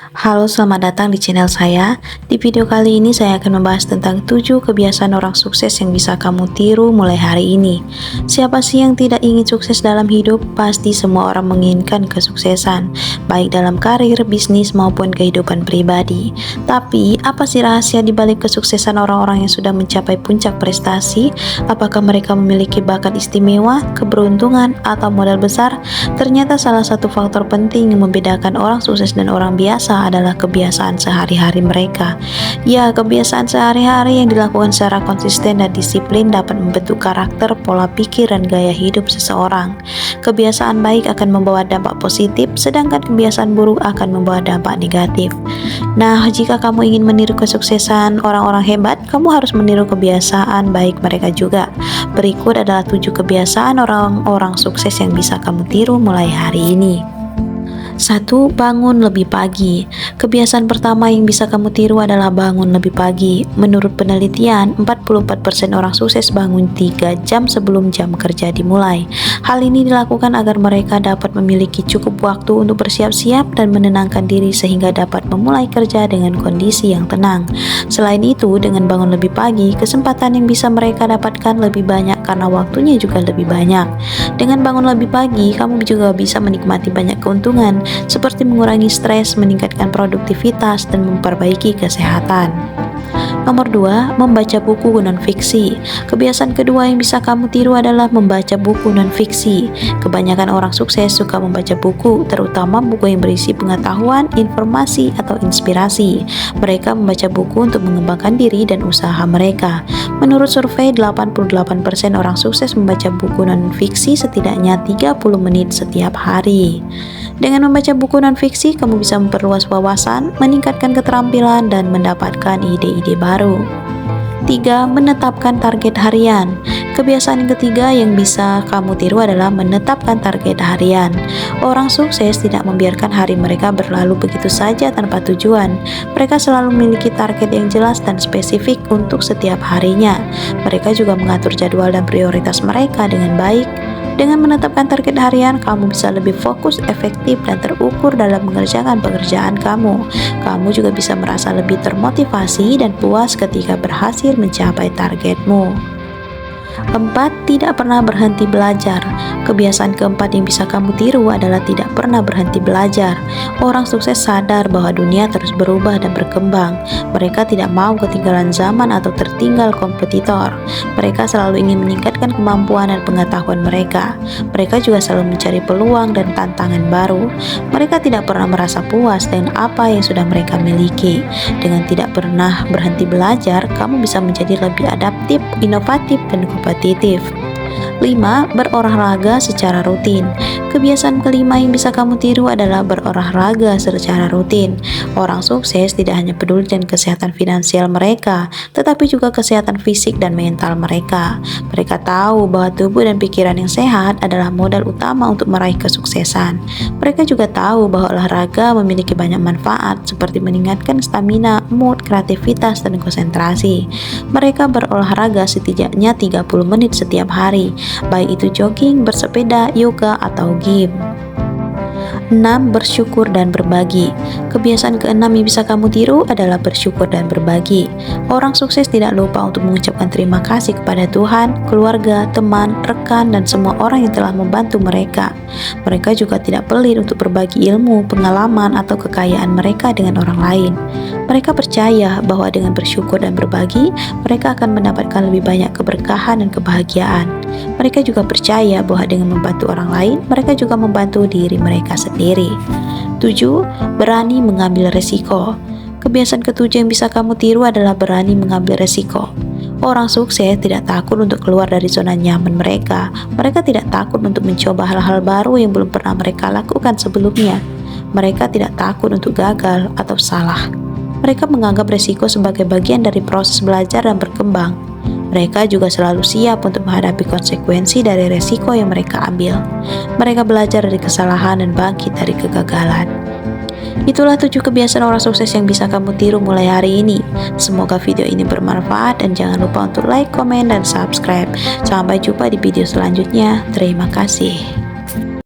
Halo, selamat datang di channel saya. Di video kali ini saya akan membahas tentang 7 kebiasaan orang sukses yang bisa kamu tiru mulai hari ini. Siapa sih yang tidak ingin sukses dalam hidup? Pasti semua orang menginginkan kesuksesan, baik dalam karir, bisnis, maupun kehidupan pribadi. Tapi, apa sih rahasia di balik kesuksesan orang-orang yang sudah mencapai puncak prestasi? Apakah mereka memiliki bakat istimewa, keberuntungan, atau modal besar? Ternyata salah satu faktor penting yang membedakan orang sukses dan orang biasa adalah kebiasaan sehari-hari mereka. Ya, kebiasaan sehari-hari yang dilakukan secara konsisten dan disiplin dapat membentuk karakter, pola pikir, dan gaya hidup seseorang. Kebiasaan baik akan membawa dampak positif, sedangkan kebiasaan buruk akan membawa dampak negatif. Nah, jika kamu ingin meniru kesuksesan orang-orang hebat, kamu harus meniru kebiasaan baik mereka juga. Berikut adalah 7 kebiasaan orang-orang sukses yang bisa kamu tiru mulai hari ini. 1. Bangun lebih pagi. Kebiasaan pertama yang bisa kamu tiru adalah bangun lebih pagi. Menurut penelitian, 44% orang sukses bangun 3 jam sebelum jam kerja dimulai. Hal ini dilakukan agar mereka dapat memiliki cukup waktu untuk bersiap-siap dan menenangkan diri sehingga dapat memulai kerja dengan kondisi yang tenang. Selain itu, dengan bangun lebih pagi, kesempatan yang bisa mereka dapatkan lebih banyak karena waktunya juga lebih banyak. Dengan bangun lebih pagi, kamu juga bisa menikmati banyak keuntungan seperti mengurangi stres, meningkatkan produktivitas, dan memperbaiki kesehatan. Nomor 2, membaca buku non-fiksi. Kebiasaan kedua yang bisa kamu tiru adalah membaca buku non-fiksi. Kebanyakan orang sukses suka membaca buku, terutama buku yang berisi pengetahuan, informasi, atau inspirasi. Mereka membaca buku untuk mengembangkan diri dan usaha mereka. Menurut survei, 88% orang sukses membaca buku non-fiksi setidaknya 30 menit setiap hari. Dengan membaca buku non-fiksi, kamu bisa memperluas wawasan, meningkatkan keterampilan, dan mendapatkan ide-ide baru. 3. Menetapkan target harian. Kebiasaan yang ketiga yang bisa kamu tiru adalah menetapkan target harian. Orang sukses tidak membiarkan hari mereka berlalu begitu saja tanpa tujuan. Mereka selalu memiliki target yang jelas dan spesifik untuk setiap harinya. Mereka juga mengatur jadwal dan prioritas mereka dengan baik. Dengan menetapkan target harian, kamu bisa lebih fokus, efektif, dan terukur dalam mengerjakan pekerjaan kamu. Kamu juga bisa merasa lebih termotivasi dan puas ketika berhasil mencapai targetmu. 4. Tidak pernah berhenti belajar. Kebiasaan keempat yang bisa kamu tiru adalah tidak pernah berhenti belajar. Orang sukses sadar bahwa dunia terus berubah dan berkembang. Mereka tidak mau ketinggalan zaman atau tertinggal kompetitor. Mereka selalu ingin meningkatkan kemampuan dan pengetahuan mereka. Mereka juga selalu mencari peluang dan tantangan baru. Mereka tidak pernah merasa puas dengan apa yang sudah mereka miliki. Dengan tidak pernah berhenti belajar, kamu bisa menjadi lebih adaptif, inovatif, dan kompetitif. 5. Berolahraga secara rutin. Kebiasaan kelima yang bisa kamu tiru adalah berolahraga secara rutin. Orang sukses tidak hanya peduli dengan kesehatan finansial mereka, tetapi juga kesehatan fisik dan mental mereka. Mereka tahu bahwa tubuh dan pikiran yang sehat adalah modal utama untuk meraih kesuksesan. Mereka juga tahu bahwa olahraga memiliki banyak manfaat seperti meningkatkan stamina, mood, kreativitas, dan konsentrasi. Mereka berolahraga setidaknya 30 menit setiap hari, baik itu jogging, bersepeda, yoga, atau gym. 6. Bersyukur dan berbagi. Kebiasaan keenam yang bisa kamu tiru adalah bersyukur dan berbagi. Orang sukses tidak lupa untuk mengucapkan terima kasih kepada Tuhan, keluarga, teman, rekan, dan semua orang yang telah membantu mereka. Mereka juga tidak pelit untuk berbagi ilmu, pengalaman, atau kekayaan mereka dengan orang lain. Mereka percaya bahwa dengan bersyukur dan berbagi, mereka akan mendapatkan lebih banyak keberkahan dan kebahagiaan. Mereka juga percaya bahwa dengan membantu orang lain, mereka juga membantu diri mereka sendiri. 7. Berani mengambil resiko. Kebiasaan ketujuh yang bisa kamu tiru adalah berani mengambil resiko. Orang sukses tidak takut untuk keluar dari zona nyaman mereka. Mereka tidak takut untuk mencoba hal-hal baru yang belum pernah mereka lakukan sebelumnya. Mereka tidak takut untuk gagal atau salah. Mereka menganggap resiko sebagai bagian dari proses belajar dan berkembang. Mereka juga selalu siap untuk menghadapi konsekuensi dari resiko yang mereka ambil. Mereka belajar dari kesalahan dan bangkit dari kegagalan. Itulah 7 kebiasaan orang sukses yang bisa kamu tiru mulai hari ini. Semoga video ini bermanfaat dan jangan lupa untuk like, komen, dan subscribe. Sampai jumpa di video selanjutnya. Terima kasih.